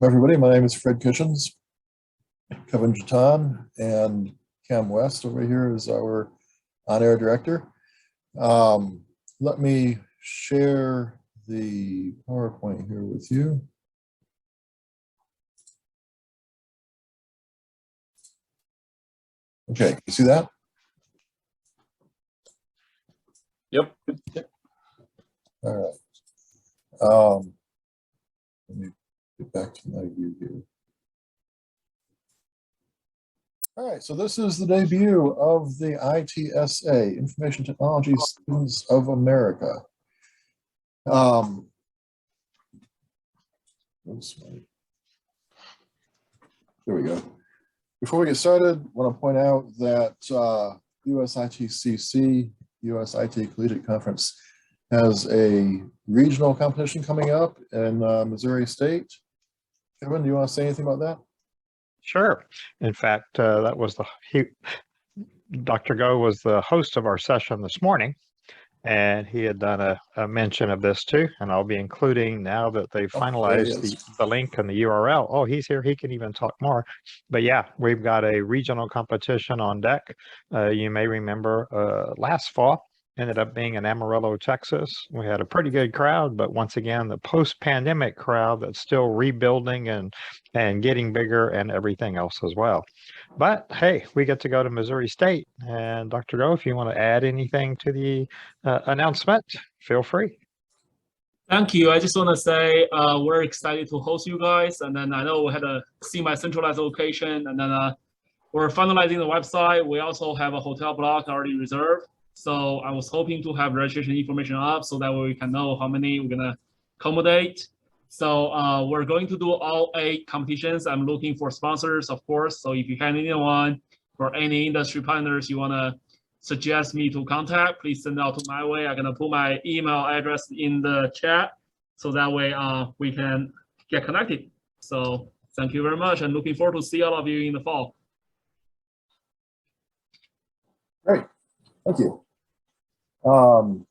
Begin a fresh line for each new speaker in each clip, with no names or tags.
Everybody, my name is Fred Cushions. Kevin Jatan and Cam West over here is our on-air director. Let me share the PowerPoint here with you. Okay, you see that?
Yep.
All right. Let me get back to my view here. All right, so this is the debut of the ITSA, Information Technology Students of America. There we go. Before we get started, I want to point out that USITCC, US IT Collegiate Conference, has a regional competition coming up in Missouri State. Kevin, do you want to say anything about that?
Sure. In fact, that was Dr. Go was the host of our session this morning, and he had done a mention of this too, and I'll be including now that they've finalized the link and the URL. Oh, he's here. He can even talk more. But yeah, we've got a regional competition on deck. You may remember last fall ended up being in Amarillo, Texas. We had a pretty good crowd, but once again, the post-pandemic crowd that's still rebuilding and getting bigger and everything else as well. But hey, we get to go to Missouri State. And Dr. Go, if you want to add anything to the announcement, feel free.
Thank you. I just want to say we're excited to host you guys. And then I know we had a semi-centralized location, and then we're finalizing the website. We also have a hotel block already reserved. So I was hoping to have registration information up so that way we can know how many we're going to accommodate. So we're going to do all 8 competitions. I'm looking for sponsors, of course. So if you have anyone or any industry partners you want to suggest me to contact, please send out to my way. I'm going to put my email address in the chat so that way we can get connected. So thank you very much and looking forward to see all of you in the fall.
Great, thank you. And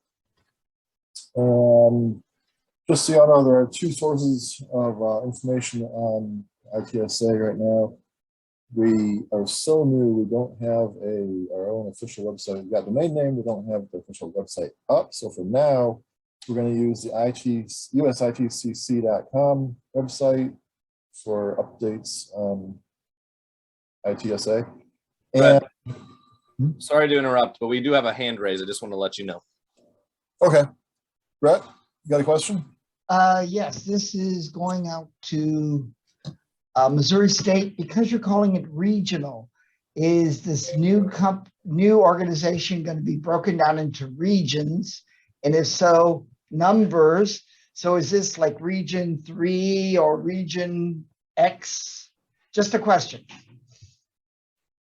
just so you all know, there are 2 sources of information on ITSA right now. We are so new, we don't have our own official website. We've got the domain name, we don't have the official website up. So for now, we're going to use the USITCC.com website for updates on ITSA. And
sorry to interrupt, but we do have a hand raise. I just want to let you know.
Okay. Brett, you got a question?
Yes, this is going out to Missouri State. Because you're calling it regional, is this new organization going to be broken down into regions? And if so, numbers. So is this like region 3 or region X? Just a question.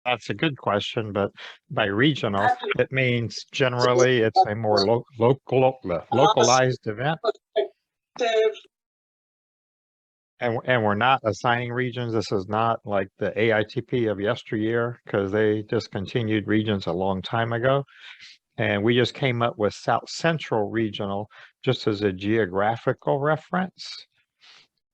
That's a good question, but by regional, it means generally it's a more localized event. And we're not assigning regions. This is not like the AITP of yesteryear, because they discontinued regions a long time ago. And we just came up with South Central Regional just as a geographical reference.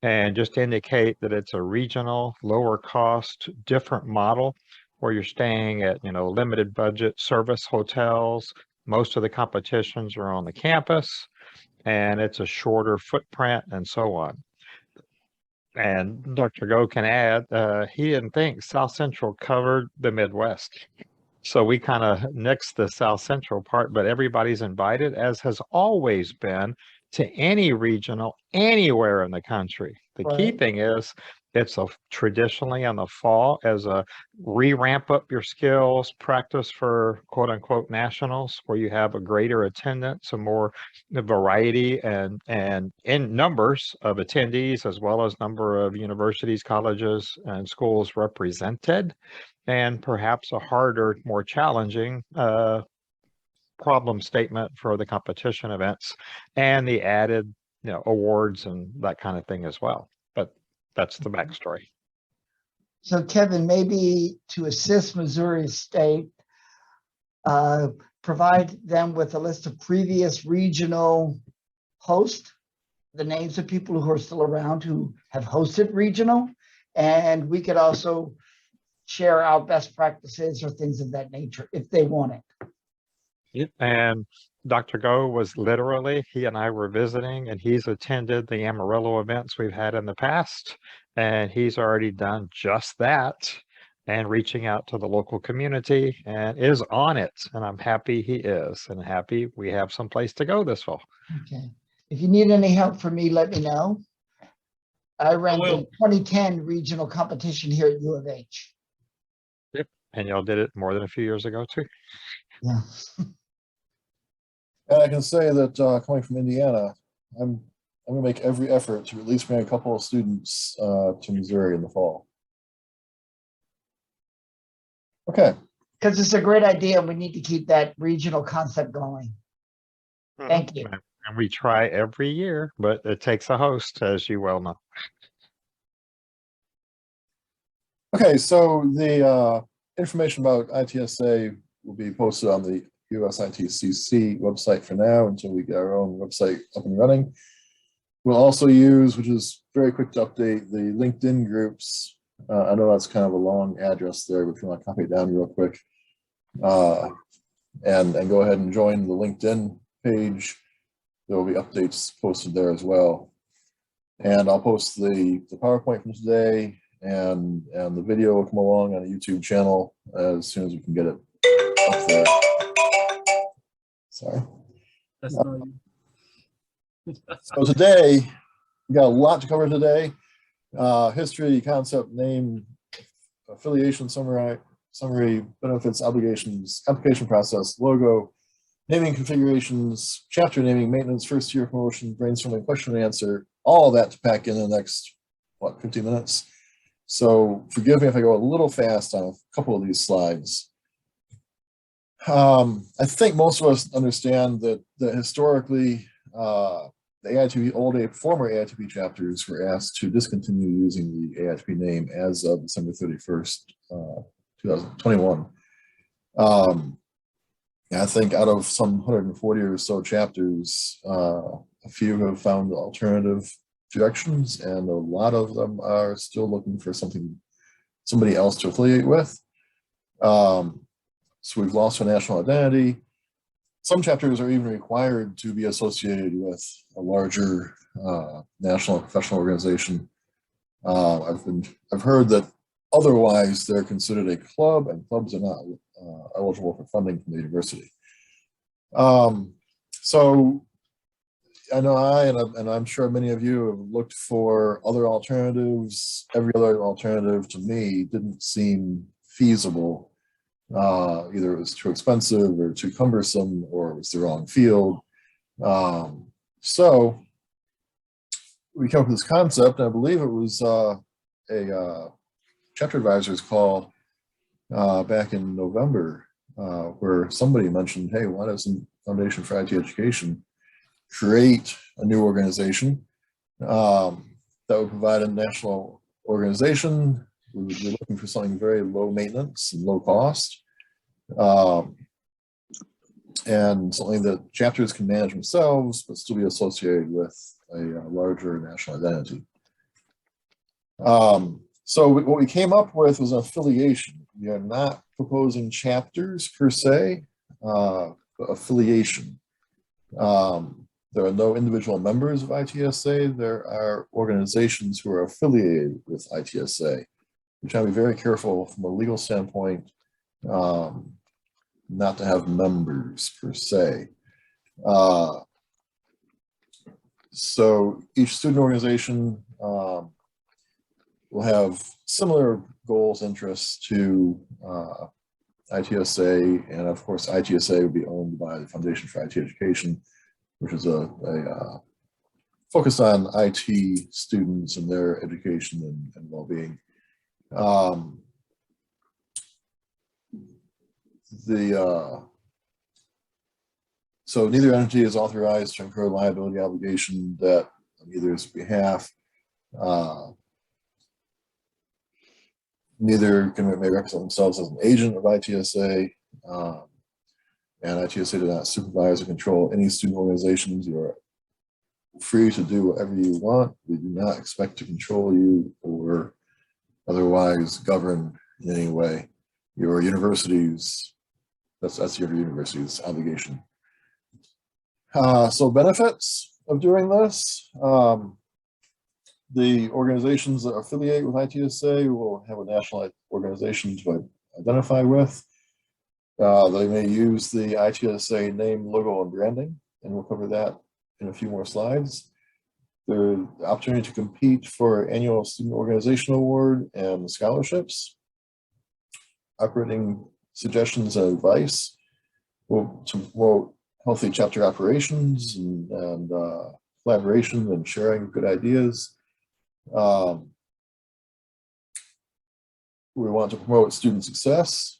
And just to indicate that it's a regional, lower cost, different model where you're staying at, limited budget service hotels. Most of the competitions are on the campus, and it's a shorter footprint and so on. And Dr. Go can add, he didn't think South Central covered the Midwest. So we kind of nixed the South Central part, but everybody's invited, as has always been, to any regional anywhere in the country. The key thing is it's traditionally in the fall as a ramp up your skills, practice for quote unquote nationals, where you have a greater attendance, a more variety and in numbers of attendees, as well as number of universities, colleges, and schools represented, and perhaps a harder, more challenging problem statement for the competition events and the added awards and that kind of thing as well. But that's the backstory.
So Kevin, maybe to assist Missouri State, provide them with a list of previous regional hosts the names of people who are still around who have hosted regional. And we could also share our best practices or things of that nature if they want it.
Yep. And Dr. Go was literally, he and I were visiting, and he's attended the Amarillo events we've had in the past, and he's already done just that and reaching out to the local community and is on it. And I'm happy he is, and happy we have some place to go this fall.
Okay. If you need any help from me, let me know. I ran the
will.
2010 regional competition here at U of H.
Yep. And y'all did it more than a few years ago too.
Yeah.
And I can say that coming from Indiana, I'm going to make every effort to at least bring a couple of students to Missouri in the fall. Okay.
Because it's a great idea and we need to keep that regional concept going. Thank you.
And we try every year, but it takes a host, as you well know.
Okay, so the information about ITSA will be posted on the USITCC website for now until we get our own website up and running. We'll also use, which is very quick to update, the LinkedIn groups. I know that's kind of a long address there, but if you want to copy it down real quick and go ahead and join the LinkedIn page, there will be updates posted there as well. And I'll post the PowerPoint from today, and the video will come along on a YouTube channel as soon as we can get it up there. Sorry.
That's not you.
So today, we got a lot to cover today. History, concept, name, affiliation, summary, benefits, obligations, application process, logo, naming configurations, chapter naming, maintenance, first year promotion, brainstorming, question and answer, all of that to pack in the next, what, 15 minutes. So forgive me if I go a little fast on a couple of these slides. I think most of us understand that historically, the AITP, former AITP chapters were asked to discontinue using the AITP name as of December 31st, 2021. I think out of some 140 or so chapters, a few have found alternative directions, and a lot of them are still looking for somebody else to affiliate with. So we've lost our national identity. Some chapters are even required to be associated with a larger national professional organization. I've heard that otherwise they're considered a club, and clubs are not eligible for funding from the university. So I know and I'm sure many of you have looked for other alternatives. Every other alternative to me didn't seem feasible. Either it was too expensive or too cumbersome, or it was the wrong field. So we came up with this concept, and I believe it was a chapter advisor's call back in November, where somebody mentioned, hey, why doesn't Foundation for IT Education create a new organization that would provide a national organization? We would be looking for something very low maintenance and low cost, and something that chapters can manage themselves, but still be associated with a larger national identity. So what we came up with was an affiliation. We are not proposing chapters per se, but affiliation. There are no individual members of ITSA. There are organizations who are affiliated with ITSA. We try to be very careful from a legal standpoint, not to have members per se. So each student organization will have similar goals, interests to ITSA, and of course ITSA will be owned by the Foundation for IT Education, which is a focus on IT students and their education and well-being. So neither entity is authorized to incur liability obligation debt on either's behalf. Neither may represent themselves as an agent of ITSA, and ITSA does not supervise or control any student organizations or free to do whatever you want. We do not expect to control you or otherwise govern in any way. Your university's, that's your university's obligation. So benefits of doing this. The organizations that affiliate with ITSA will have a national organization to identify with. They may use the ITSA name, logo, and branding, and we'll cover that in a few more slides. The opportunity to compete for annual student organization award and scholarships. Operating suggestions and advice. We'll promote healthy chapter operations and collaboration and sharing good ideas. We want to promote student success,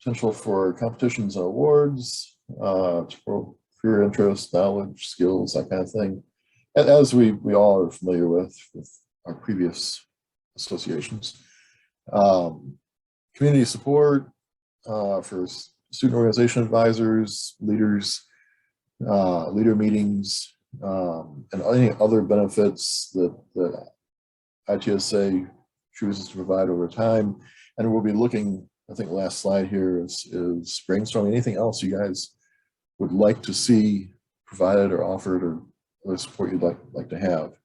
potential for competitions and awards, to promote career interest, knowledge, skills, that kind of thing, as we all are familiar with our previous associations. Community support for student organization advisors, leaders, leader meetings, and any other benefits that ITSA chooses to provide over time. And we'll be looking, I think last slide here is brainstorming anything else you guys would like to see provided or offered, or other support you'd like to have.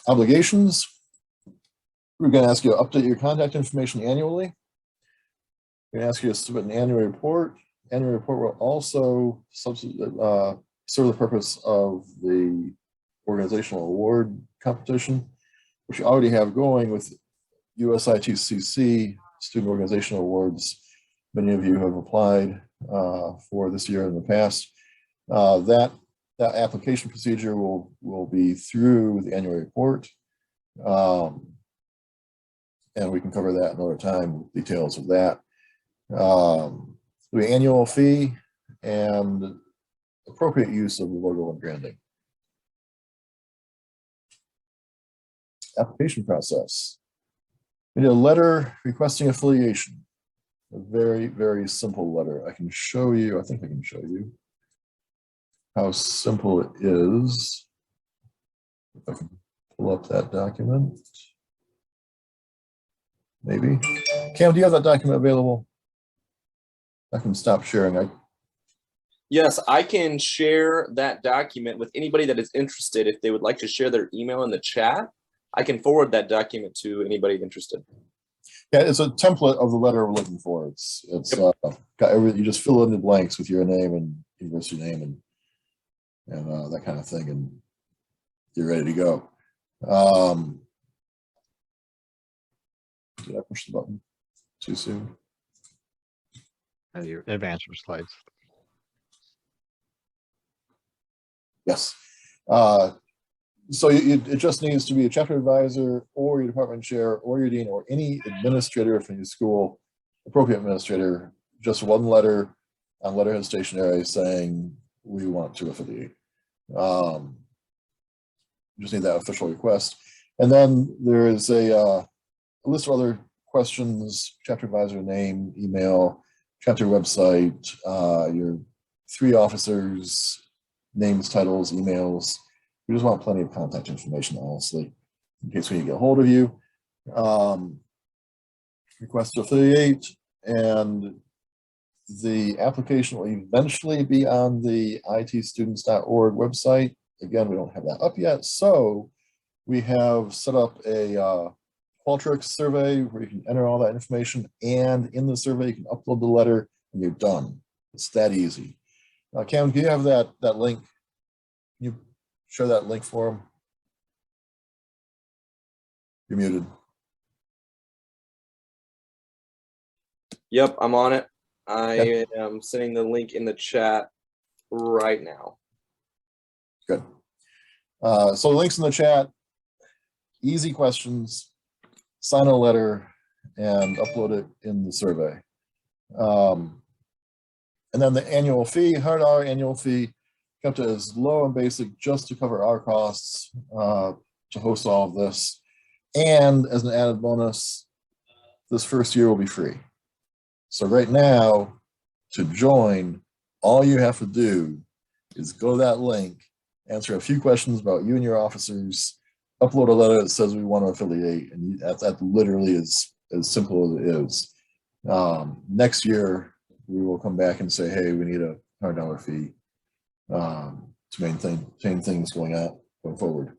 Obligations. We're going to ask you to update your contact information annually. We're going to ask you to submit an annual report. Annual report will also serve the purpose of the organizational award competition, which you already have going with USITCC Student Organizational Awards. Many of you have applied for this year in the past. That application procedure will be through the annual report. And we can cover that another time, details of that. The annual fee and appropriate use of the logo and branding. Application process. We need a letter requesting affiliation. A very, very simple letter. I can show you, I think I can show you how simple it is. If I can pull up that document. Maybe. Cam, do you have that document available? I can stop sharing.
Yes, I can share that document with anybody that is interested. If they would like to share their email in the chat, I can forward that document to anybody interested.
Yeah, it's a template of the letter we're looking for. It's
Yep.
got everything. You just fill in the blanks with your name and university name and that kind of thing, and you're ready to go. Did I push the button too soon?
You advance your slides.
Yes. So it just needs to be a chapter advisor or your department chair or your dean or any administrator from your school, appropriate administrator, just one letter on letterhead stationery saying we want to affiliate. Just need that official request. And then there is a list of other questions: chapter advisor name, email, chapter website, your 3 officers, names, titles, emails. We just want plenty of contact information, honestly, in case we need to get a hold of you. Request to affiliate, and the application will eventually be on the itstudents.org website. Again, we don't have that up yet, so we have set up a Qualtrics survey where you can enter all that information, and in the survey you can upload the letter and you're done. It's that easy. Cam, do you have that link? Can you share that link for him? You're muted.
Yep, I'm on it. I am sending the link in the chat right now.
Good. So the link's in the chat. Easy questions. Sign a letter and upload it in the survey. And then the annual fee, $100 annual fee, kept it as low and basic just to cover our costs to host all of this. And as an added bonus, this first year will be free. So right now, to join, all you have to do is go to that link, answer a few questions about you and your officers, upload a letter that says we want to affiliate, and that literally is as simple as it is. Next year, we will come back and say, hey, we need a $100 fee to maintain things going forward.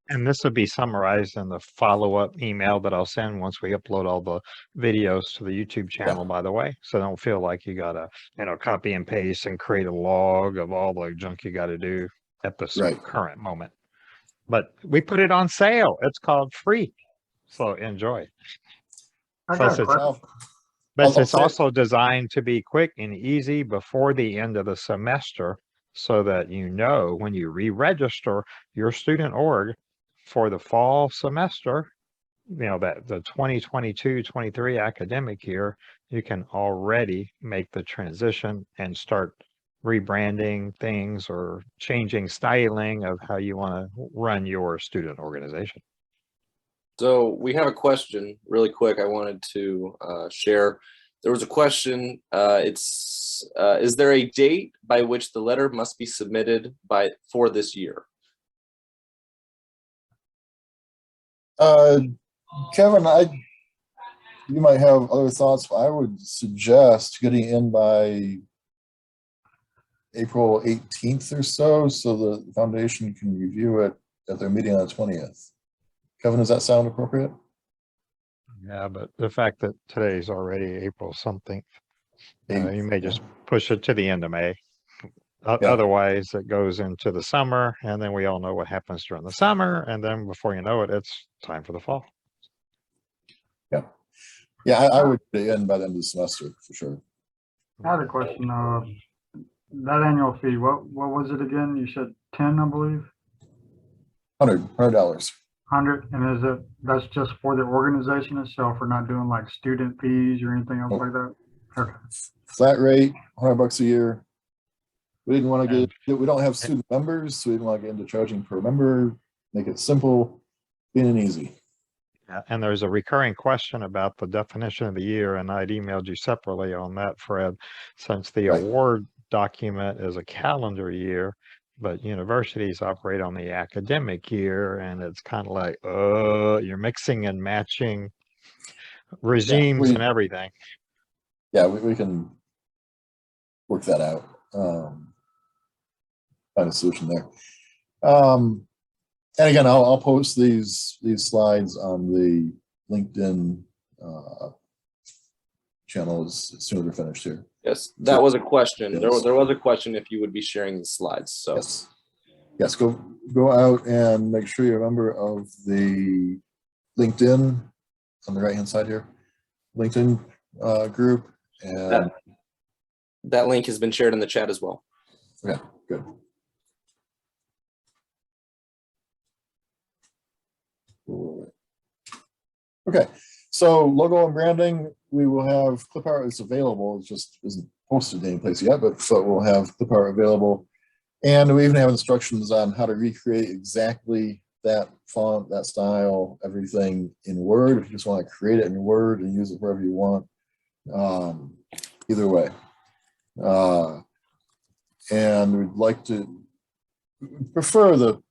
And this will be summarized in the follow-up email that I'll send once we upload all the videos to the YouTube channel, by the way. So don't feel like you gotta, copy and paste and create a log of all the junk you gotta do at this current moment. But we put it on sale. It's called free. So enjoy. Plus it's also designed to be quick and easy before the end of the semester, so that when you re-register your student org for the fall semester, that the 2022-23 academic year, you can already make the transition and start rebranding things or changing styling of how you want to run your student organization.
So we have a question really quick I wanted to share. There was a question, is there a date by which the letter must be submitted for this year?
Kevin, you might have other thoughts. I would suggest getting in by April 18th or so the foundation can review it at their meeting on the 20th. Kevin, does that sound appropriate?
Yeah, but the fact that today's already April something, you may just push it to the end of May. Otherwise, it goes into the summer, and then we all know what happens during the summer, and then before you know it, it's time for the fall.
Yeah, I would be in by the end of the semester for sure.
I had a question. That annual fee, what was it again? You said 10, I believe.
$100.
100, and that's just for the organization itself? We're not doing like student fees or anything else like that? Okay.
Flat rate, $100 a year. We didn't want to we don't have student members, so we didn't want to get into charging per member. Make it simple, clean and easy.
Yeah, and there's a recurring question about the definition of the year, and I'd emailed you separately on that, Fred, since the award document is a calendar year, but universities operate on the academic year, and it's kind of like, you're mixing and matching regimes and everything.
Yeah, we can work that out, find a solution there. And again, I'll post these slides on the LinkedIn channel as soon as they're finished here.
Yes, that was a question. Yes. There was a question if you would be sharing the slides. So
yes, go out and make sure you're a member of the LinkedIn on the right hand side here, LinkedIn group, and
that link has been shared in the chat as well.
Okay, good. Okay, so logo and branding, we will have clip art is available. It just isn't posted anyplace yet, but we'll have clip art available. And we even have instructions on how to recreate exactly that font, that style, everything in Word. If you just want to create it in Word and use it wherever you want, either way. And we'd like to prefer the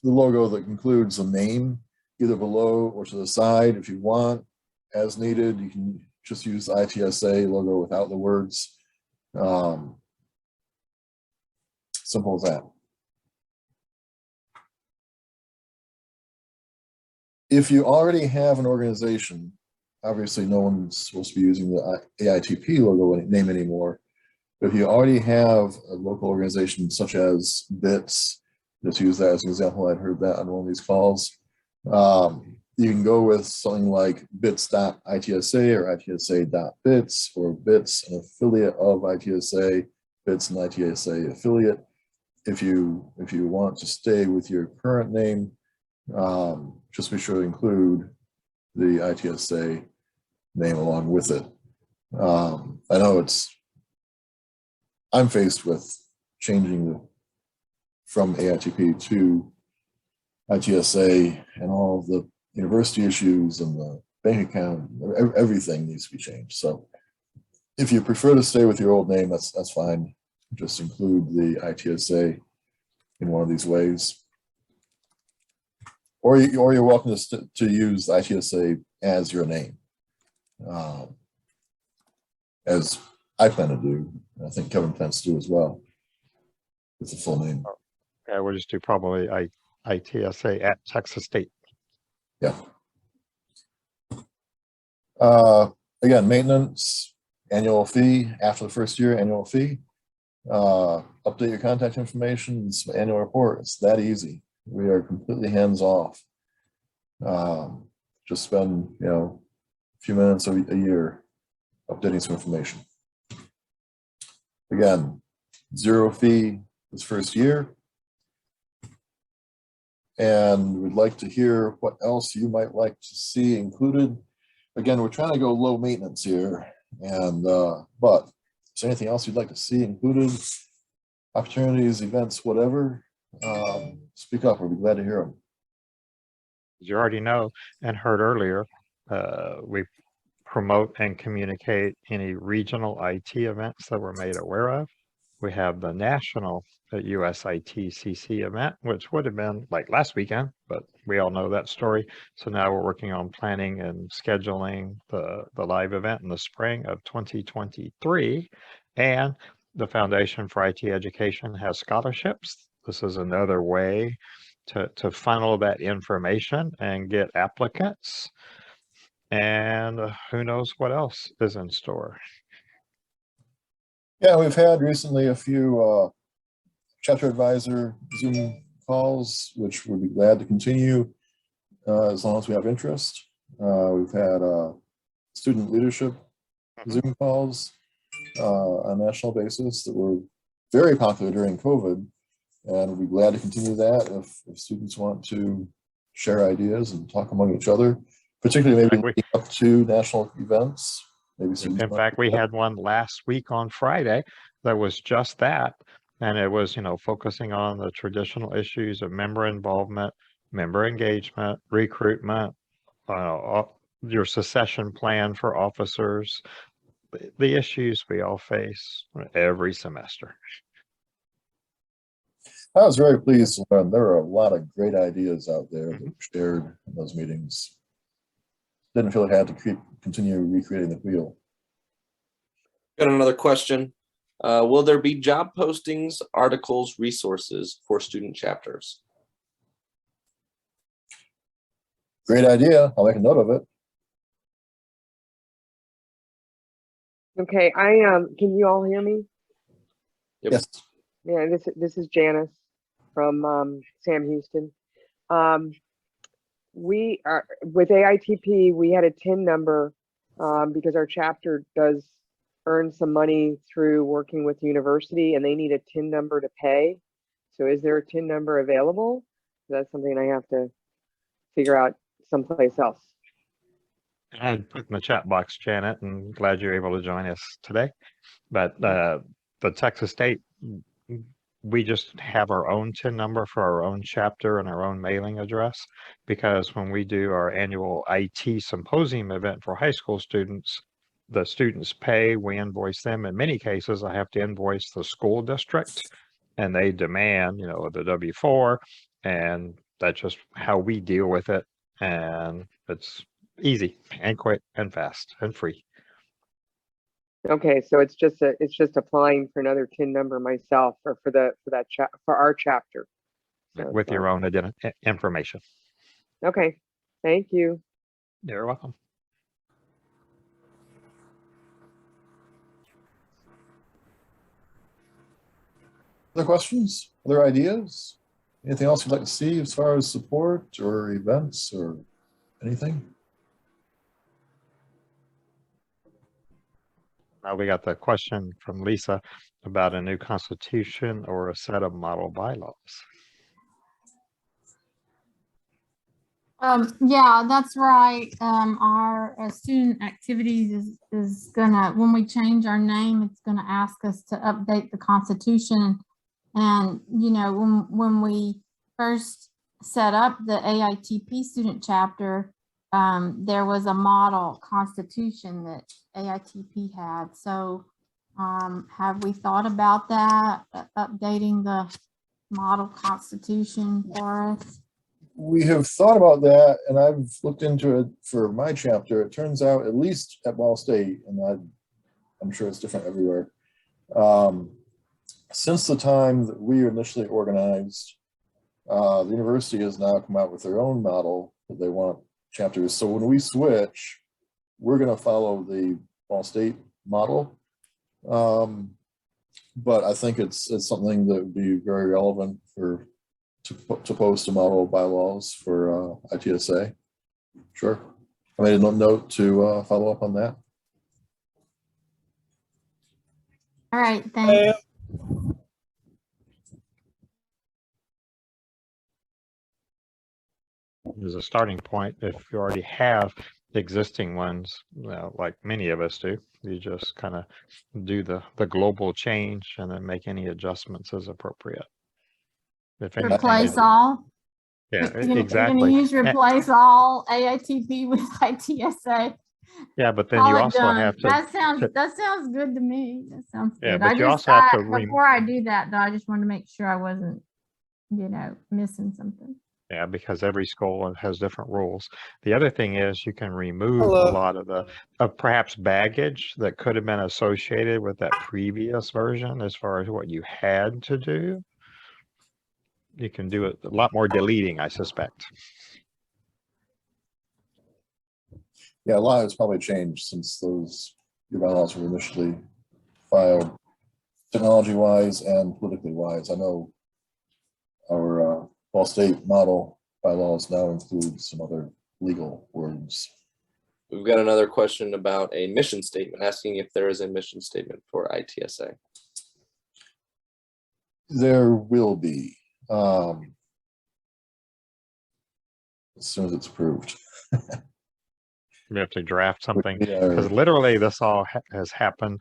logo that includes a name either below or to the side. If you want, as needed, you can just use the ITSA logo without the words. Simple as that. If you already have an organization, obviously no one's supposed to be using the AITP logo name anymore. But if you already have a local organization such as BITS, just use that as an example, I'd heard that on one of these calls. You can go with something like bits.itsa or itsa.bits, or bits, an affiliate of ITSA, bits an ITSA affiliate. If you want to stay with your current name, just be sure to include the ITSA name along with it. I know I'm faced with changing from AITP to ITSA, and all of the university issues and the bank account, everything needs to be changed. So If you prefer to stay with your old name, that's fine. Just include the ITSA in one of these ways. Or you're welcome to use ITSA as your name, as I plan to do. I think Kevin plans to do as well. It's a full name.
Yeah, we'll just do probably ITSA at Texas State.
Yeah. Again, maintenance, annual fee, after the first year, annual fee. Update your contact information, it's annual report. It's that easy. We are completely hands off. Just spend, a few minutes a year updating some information. Again, 0 fee this first year. And we'd like to hear what else you might like to see included. Again, we're trying to go low maintenance here, and but is there anything else you'd like to see included? Opportunities, events, whatever. Speak up. We'll be glad to hear them.
As you already know and heard earlier, we promote and communicate any regional IT events that we're made aware of. We have the national USITCC event, which would have been like last weekend, but we all know that story. So now we're working on planning and scheduling the live event in the spring of 2023. And the Foundation for IT Education has scholarships. This is another way to funnel that information and get applicants. And who knows what else is in store.
Yeah, we've had recently a few chapter advisor Zoom calls, which we'll be glad to continue as long as we have interest. We've had student leadership Zoom calls on a national basis that were very popular during COVID, and we'll be glad to continue that if students want to share ideas and talk among each other, particularly maybe leading up to national events. Maybe
in fact, we had one last week on Friday that was just that. And it was, focusing on the traditional issues of member involvement, member engagement, recruitment, your succession plan for officers, the issues we all face every semester.
I was very pleased to learn there are a lot of great ideas out there that were shared in those meetings. Didn't feel like I had to continue recreating the wheel.
Got another question. Will there be job postings, articles, resources for student chapters?
Great idea. I'll make a note of it.
Okay, can you all hear me?
Yep.
Yes.
Yeah, this is Janice from Sam Houston. We are with AITP. We had a TIN number because our chapter does earn some money through working with the university, and they need a TIN number to pay. So, is there a TIN number available? That's something I have to figure out someplace else.
I put in the chat box, Janet, and glad you're able to join us today. But the Texas State, we just have our own TIN number for our own chapter and our own mailing address, because when we do our annual IT symposium event for high school students, the students pay, we invoice them. In many cases, I have to invoice the school district, and they demand, the W-4, and that's just how we deal with it. And it's easy and quick and fast and free.
Okay, so it's just applying for another TIN number myself, or for our chapter. So
With your own information.
Okay, thank you.
You're welcome.
Other questions? Other ideas? Anything else you'd like to see as far as support or events or anything?
Now we got the question from Lisa about a new constitution or a set of model bylaws.
Yeah, that's right. Our student activities is gonna, when we change our name, it's gonna ask us to update the Constitution. And, when we first set up the AITP student chapter, there was a model constitution that AITP had. So have we thought about that, updating the model constitution for us?
We have thought about that, and I've looked into it for my chapter. It turns out, at least at Ball State, and I'm sure it's different everywhere. Since the time that we initially organized, the university has now come out with their own model that they want chapters. So when we switch, we're going to follow the Ball State model. But I think it's something that would be very relevant to post a model bylaws for ITSA. Sure. I made a note to follow up on that.
All right, thanks.
As a starting point, if you already have existing ones, like many of us do, you just kind of do the global change and then make any adjustments as appropriate. If anything,
Replace all.
yeah,
You're
exactly.
gonna use replace all AITP with ITSA.
Yeah, but then
Call
you
it
also
done.
have to.
That sounds good to me. That sounds
Yeah,
good.
but
I
you
just,
also have to
before I do that though, I just wanted to make sure I wasn't, missing something.
Yeah, because every school has different rules. The other thing is you can remove a lot of perhaps baggage that could have been associated with that previous version as far as what you had to do. You can do a lot more deleting, I suspect.
Yeah, a lot has probably changed since your bylaws were initially filed, technology-wise and politically-wise. I know our Ball State model bylaws now include some other legal words.
We've got another question about a mission statement, asking if there is a mission statement for ITSA.
There will be, as soon as it's approved.
We have to draft something
We
because
are-
literally this all has happened.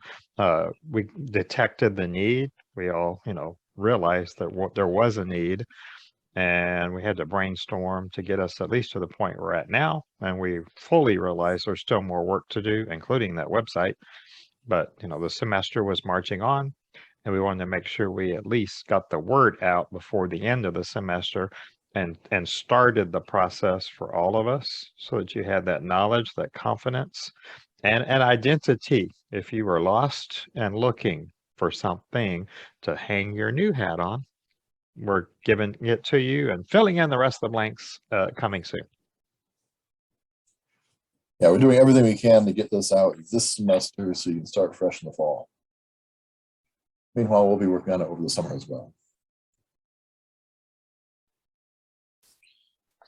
We detected the need. We all, realized that there was a need, and we had to brainstorm to get us at least to the point we're at now. And we fully realized there's still more work to do, including that website. But, the semester was marching on, and we wanted to make sure we at least got the word out before the end of the semester and started the process for all of us so that you had that knowledge, that confidence, and an identity. If you were lost and looking for something to hang your new hat on, we're giving it to you and filling in the rest of the blanks coming soon.
Yeah, we're doing everything we can to get this out this semester so you can start fresh in the fall. Meanwhile, we'll be working on it over the summer as well.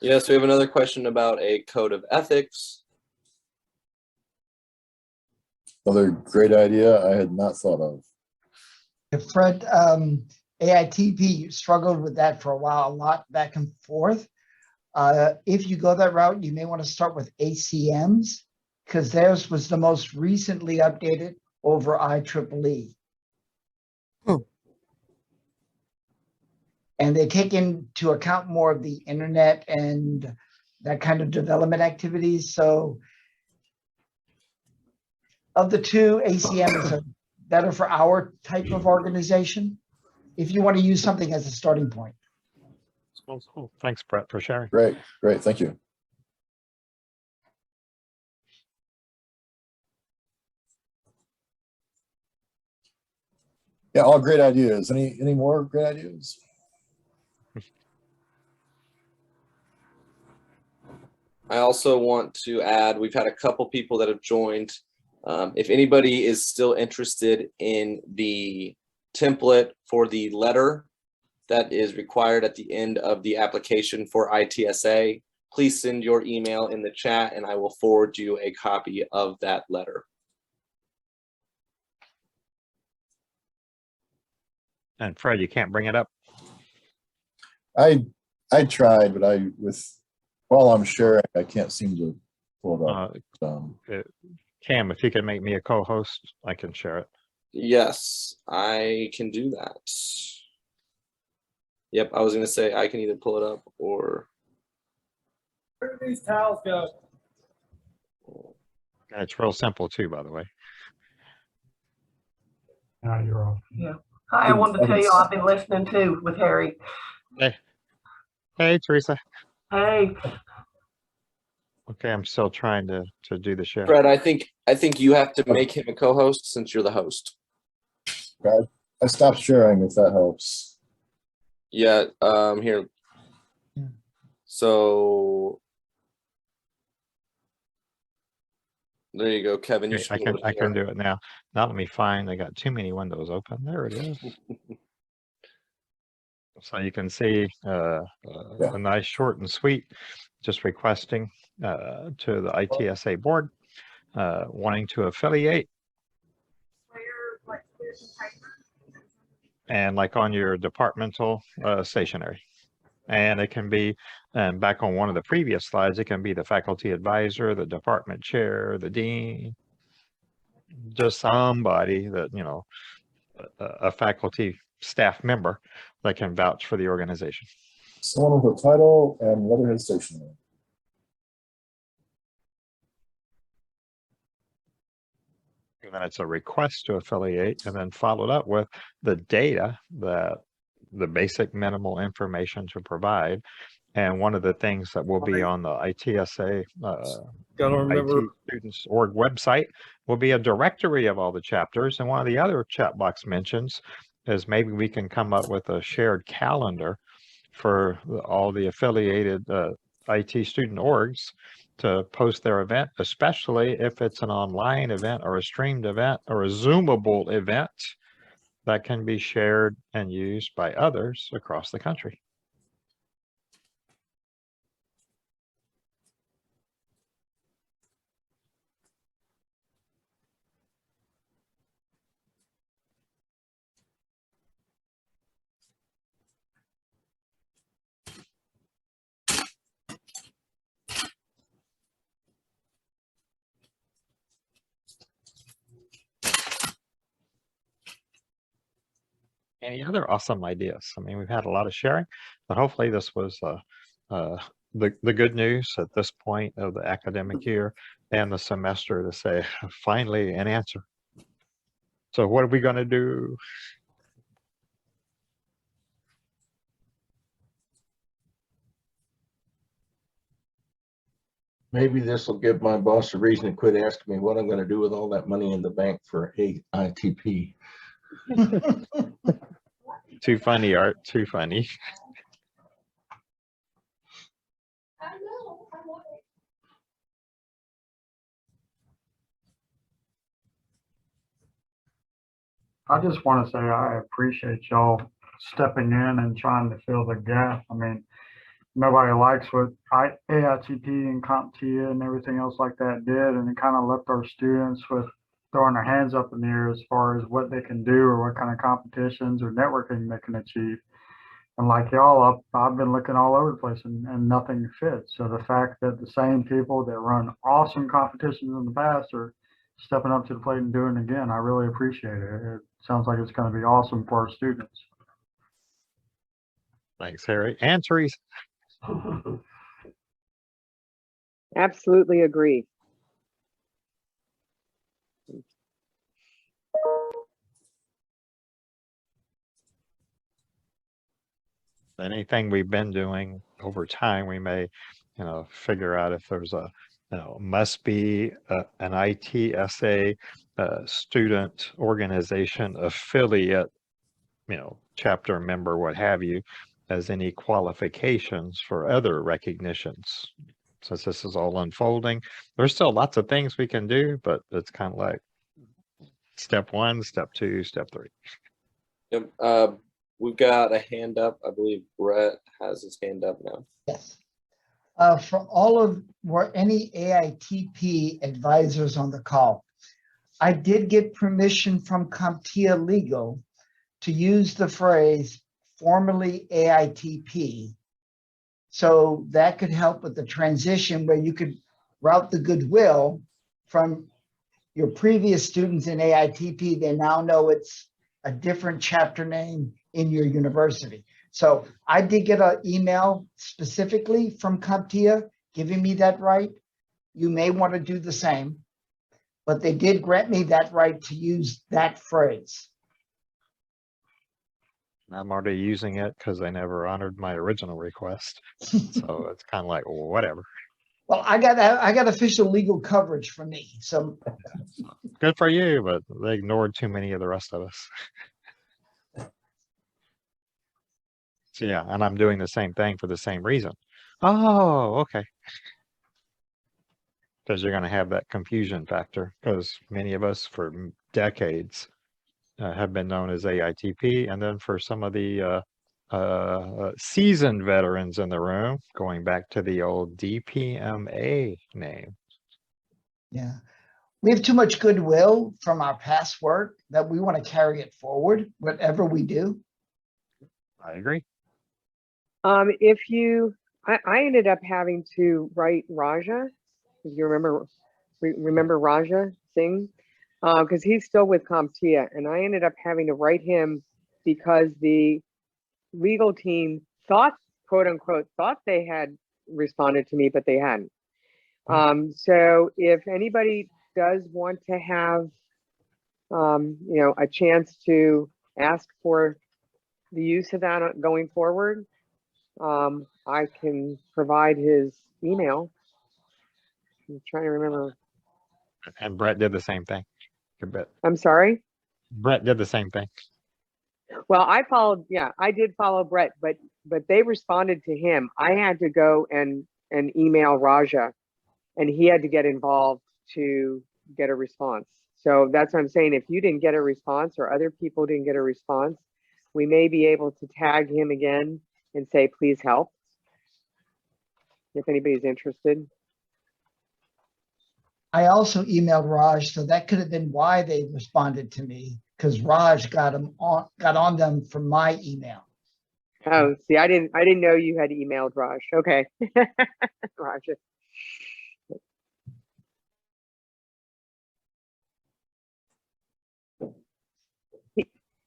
Yes, we have another question about a code of ethics.
Another great idea I had not thought of.
Fred, AITP struggled with that for a while, a lot back and forth. If you go that route, you may want to start with ACMs because theirs was the most recently updated over IEEE. And they take into account more of the internet and that kind of development activities. So of the two, ACMs are better for our type of organization if you want to use something as a starting point.
Cool. Thanks, Brett, for sharing.
Great, thank you. Yeah, all great ideas. Any more great ideas?
I also want to add, we've had a couple people that have joined. If anybody is still interested in the template for the letter that is required at the end of the application for ITSA, please send your email in the chat and I will forward you a copy of that letter.
And Fred, you can't bring it up.
I tried, but while I'm sharing, I can't seem to pull it up.
Cam, if you could make me a co-host, I can share it.
Yes, I can do that. Yep, I was going to say I can either pull it up or...
Where do these towels go?
And it's real simple too, by the way.
Now you're off.
Hi, I wanted to tell you I've been listening too with Harry.
Hey, Teresa.
Hey,
Okay, I'm still trying to do the share.
Fred, I think you have to make him a co-host since you're the host.
Okay. I stopped sharing if that helps.
Yeah, here.
Yeah.
So there you go, Kevin. You
Okay,
should
I
be able
can
to share.
do it now. Now let me find. I got too many windows open. There it is. So you can see a nice short and sweet, just requesting to the ITSA board, wanting to affiliate. And like on your departmental stationery. And it can be, and back on one of the previous slides, it can be the faculty advisor, the department chair, the dean, just somebody that, you know, a faculty staff member that can vouch for the organization.
Someone with a title and letterhead stationery.
And then it's a request to affiliate, and then followed up with the data, that the basic minimal information to provide. And one of the things that will be on the ITSA IT students org website will be a directory of all the chapters. And one of the other chat box mentions is maybe we can come up with a shared calendar for all the affiliated IT student orgs to post their event, especially if it's an online event or a streamed event or a Zoomable event that can be shared and used by others across the country. Any other awesome ideas? I mean, we've had a lot of sharing, but hopefully this was the good news at this point of the academic year and the semester to say, finally, an answer. So what are we going to do?
Maybe this will give my boss a reason to quit asking me what I'm going to do with all that money in the bank for AITP.
Too funny, Art. Too funny.
I just want to say I appreciate y'all stepping in and trying to fill the gap. I mean, nobody likes what AITP and CompTIA and everything else like that did, and it kind of left our students with throwing their hands up in the air as far as what they can do or what kind of competitions or networking they can achieve. And like y'all, I've been looking all over the place and nothing fits. So the fact that the same people that run awesome competitions in the past are stepping up to the plate and doing it again, I really appreciate it. It sounds like it's going to be awesome for our students.
Thanks, Harry. And Teresa.
Absolutely agree.
Anything we've been doing over time, we may, figure out if there's a, must be an ITSA student organization affiliate, chapter member, what have you, as any qualifications for other recognitions. Since this is all unfolding, there's still lots of things we can do, but it's kind of like step 1, step 2, step 3.
Yep. We've got a hand up. I believe Brett has his hand up now.
Yes. For all of any AITP advisors on the call, I did get permission from CompTIA Legal to use the phrase formerly AITP. So that could help with the transition where you could route the goodwill from your previous students in AITP. They now know it's a different chapter name in your university. So I did get an email specifically from CompTIA giving me that right. You may want to do the same. but they did grant me that right to use that phrase.
I'm already using it because they never honored my original request. So it's kind of like, whatever.
Well, I got official legal coverage from me, so
Good for you, but they ignored too many of the rest of us. So yeah, and I'm doing the same thing for the same reason. Oh, okay. Because you're going to have that confusion factor, because many of us for decades have been known as AITP, and then for some of the seasoned veterans in the room, going back to the old DPMA name.
yeah. We have too much goodwill from our past work that we want to carry it forward, whatever we do.
I agree.
I ended up having to write Raja, if you remember Raja Singh, because he's still with CompTIA, and I ended up having to write him because the legal team thought, quote unquote, thought they had responded to me, but they hadn't. So if anybody does want to have, a chance to ask for the use of that going forward, I can provide his email. I'm trying to remember.
And Brett did the same thing. Good bet.
I'm sorry.
Brett did the same thing.
Well, I did follow Brett, but they responded to him. I had to go and email Raja, and he had to get involved to get a response. So that's what I'm saying. If you didn't get a response or other people didn't get a response, we may be able to tag him again and say, please help, if anybody's interested.
I also emailed Raj, so that could have been why they responded to me, because Raj got on them from my email.
Oh, see, I didn't know you had emailed Raj. Okay. Roger.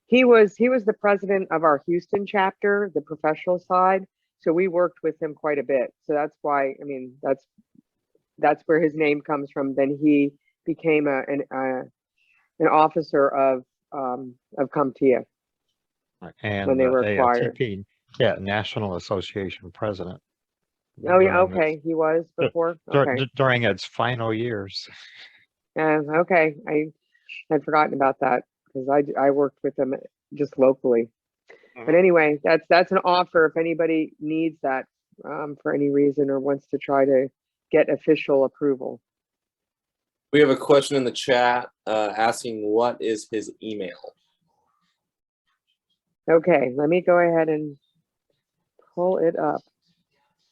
He was the president of our Houston chapter, the professional side. So we worked with him quite a bit. So that's why, I mean, that's where his name comes from. Then he became an officer of CompTIA
And
when they were acquired.
AITP, yeah, National Association president.
Oh yeah,
during
okay, he was before. Okay,
during its final years.
okay, I had forgotten about that because I worked with him just locally. But anyway, that's an offer if anybody needs that for any reason or wants to try to get official approval.
We have a question in the chat asking what is his email.
Okay, let me go ahead and pull it up.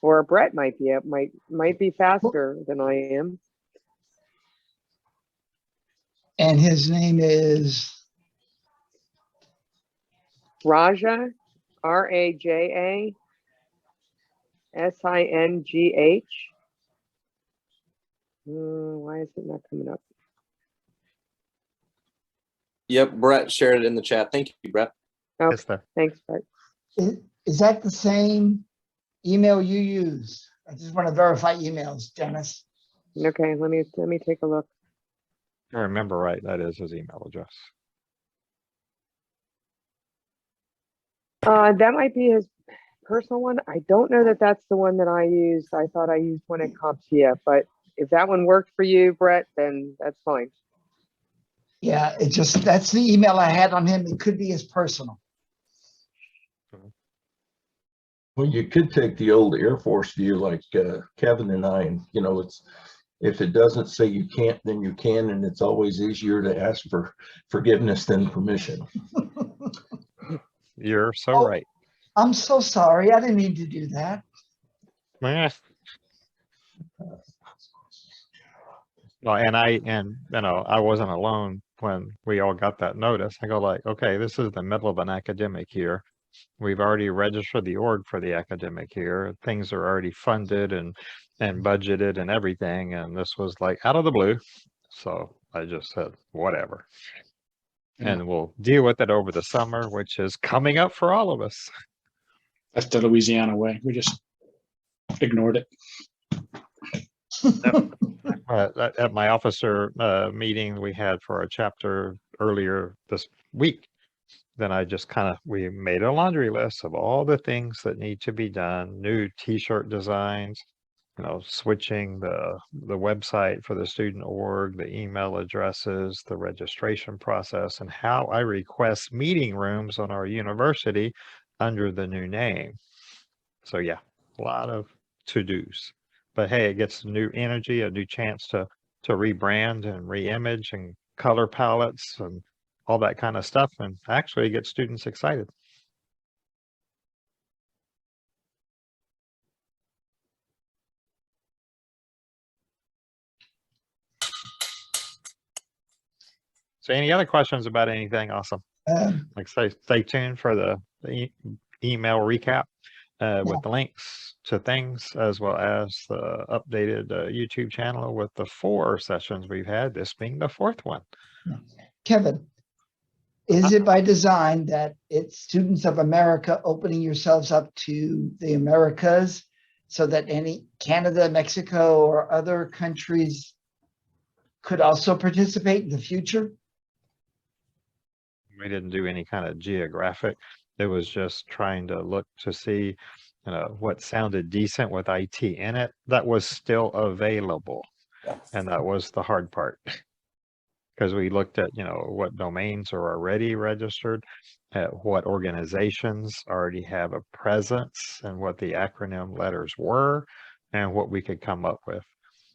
Or Brett might be up, might be faster than I am.
And his name is
Raja, RAJA SINGH. Why is it not coming up?
Yep, Brett shared it in the chat. Thank you, Brett.
Oh,
Yes, sir.
thanks, Brett.
is that the same email you use? I just want to verify emails, Dennis.
Okay, let me take a look.
If I remember right, that is his email address.
That might be his personal one. I don't know that that's the one that I used. I thought I used one at CompTIA, but if that one worked for you, Brett, then that's fine.
Yeah, that's the email I had on him. It could be his personal.
Well, you could take the old Air Force view like Kevin and I, and it's, if it doesn't say you can't, then you can, and it's always easier to ask for forgiveness than permission.
You're so right.
I'm so sorry. I didn't mean to do that.
Well, and I wasn't alone when we all got that notice. I go like, okay, this is the middle of an academic year. We've already registered the org for the academic year. Things are already funded and budgeted and everything. And this was like out of the blue. So I just said, whatever. And we'll deal with it over the summer, which is coming up for all of us.
That's the Louisiana way. We just ignored it.
At my officer meeting we had for our chapter earlier this week, then I just we made a laundry list of all the things that need to be done, new t-shirt designs, switching the website for the student org, the email addresses, the registration process, and how I request meeting rooms on our university under the new name. So yeah, a lot of to-dos. But hey, it gets new energy, a new chance to rebrand and re-image and color palettes and all that kind of stuff, and actually get students excited. So any other questions about anything? Awesome. Like say, stay tuned for the email recap with the links to things, as well as the updated YouTube channel with the 4 sessions we've had, this being the 4th one.
Kevin, is it by design that it's Students of America opening yourselves up to the Americas so that any Canada, Mexico, or other countries could also participate in the future?
We didn't do any kind of geographic. It was just trying to look to see, what sounded decent with IT in it that was still available. And that was the hard part. Because we looked at, what domains are already registered, what organizations already have a presence, and what the acronym letters were, and what we could come up with.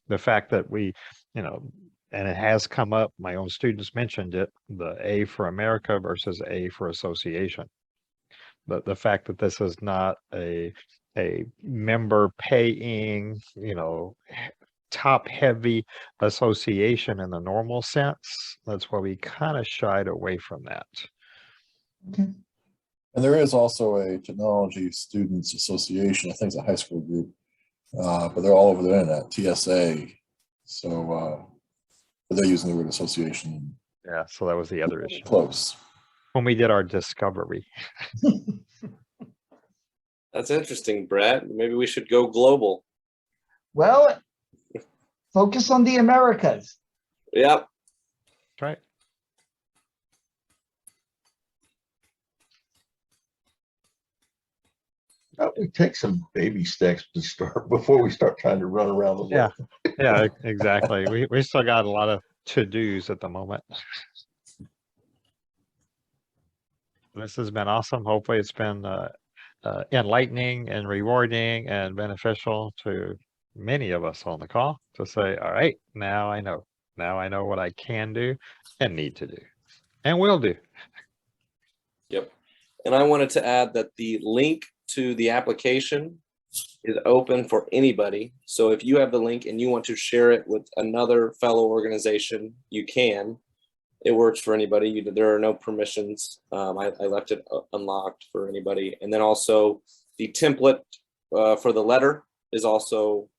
The fact that we, and it has come up, my own students mentioned it, the A for America versus A for association. But the fact that this is not a member paying, top heavy association in the normal sense, that's why we kind of shied away from that.
Okay.
And there is also a technology students association. I think it's a high school group, but they're all over the internet, TSA. So, but they're using the word association.
Yeah, so that was the other issue.
Close.
When we did our discovery.
That's interesting, Brett. Maybe we should go global.
Well, focus on the Americas.
Yep.
That's right.
We take some baby steps to start before we start trying to run around the world.
Yeah, exactly. We still got a lot of to-dos at the moment. This has been awesome. Hopefully it's been enlightening and rewarding and beneficial to many of us on the call to say, all right, now I know what I can do and need to do and will do.
Yep. And I wanted to add that the link to the application is open for anybody. So if you have the link and you want to share it with another fellow organization, you can. It works for anybody. There are no permissions. I left it unlocked for anybody. And then also the template for the letter is also,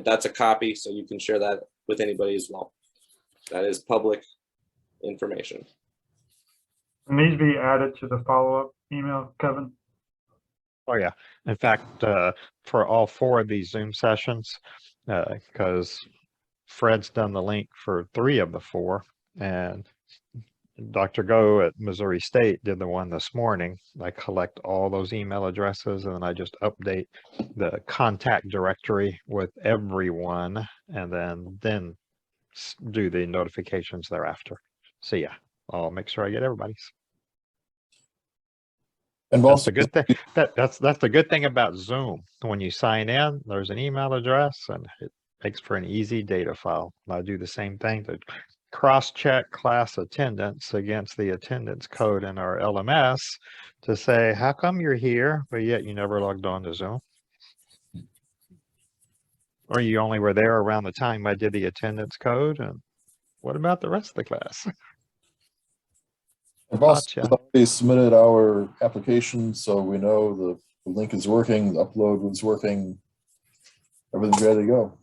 that's a copy, so you can share that with anybody as well. That is public information.
It needs to be added to the follow-up email, Kevin.
Oh yeah. In fact, for all 4 of these Zoom sessions, because Fred's done the link for 3 of the 4, and Dr. Go at Missouri State did the one this morning. I collect all those email addresses and then I just update the contact directory with everyone, and then do the notifications thereafter. So yeah, I'll make sure I get everybody's.
And
That's
also,
the good thing. That's the good thing about Zoom. When you sign in, there's an email address and it makes for an easy data file. I do the same thing to cross-check class attendance against the attendance code in our LMS to say, how come you're here, but yet you never logged on to Zoom? Or you only were there around the time I did the attendance code, and what about the rest of the class?
we've also
Gotcha.
already submitted our application, so we know the link is working, the upload was working, everything's ready to go.